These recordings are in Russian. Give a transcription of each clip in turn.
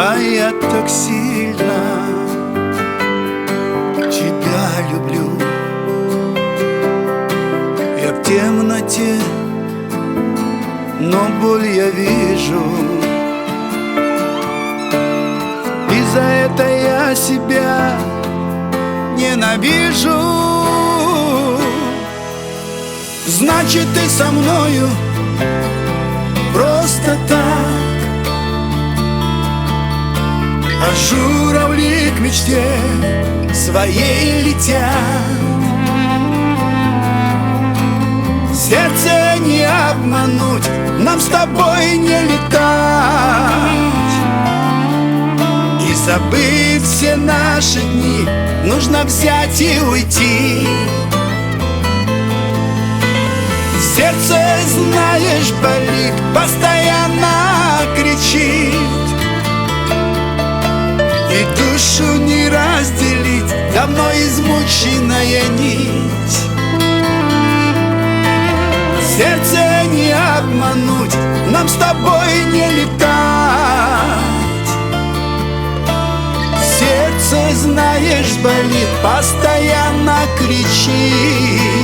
А я так сильно тебя люблю. Я в темноте, но боль я вижу. И за это я себя ненавижу. Значит, ты со мною просто так. А журавли к мечте своей летят. Сердце не обмануть, нам с тобой не летать. И забыть все наши дни нужно взять и уйти. Сердце, знаешь, болит, постоянно кричит. И душу не разделить, давно измученная нить. Сердце не обмануть, нам с тобой не летать. Сердце, знаешь, болит, постоянно кричит.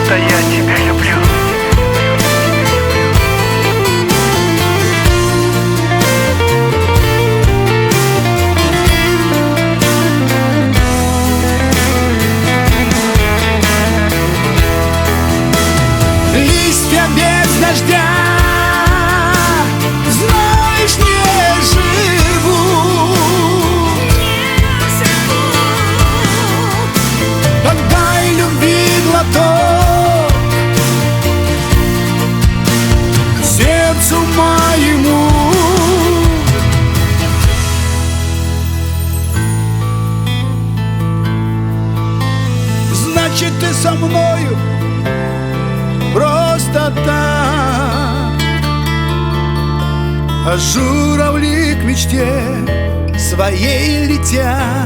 Я тебя люблю. Листья без дождя, знаешь, не живут. Отдай любви глоток сердцу моему. Значит, ты со мною просто так. А журавли к мечте своей летят.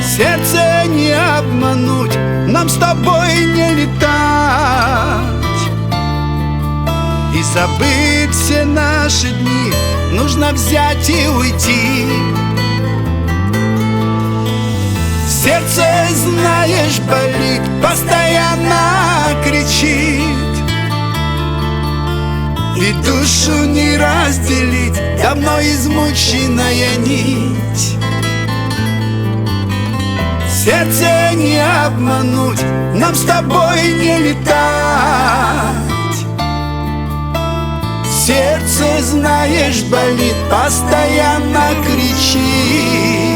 Сердце не обмануть, нам с тобой не летать. И забыть все наши дни нужно взять и уйти. Сердце, знаешь, болит, постоянно кричит. И душу не разделить, давно измученная нить. Сердце не обмануть, нам с тобой не летать. Сердце, знаешь, болит, постоянно кричит.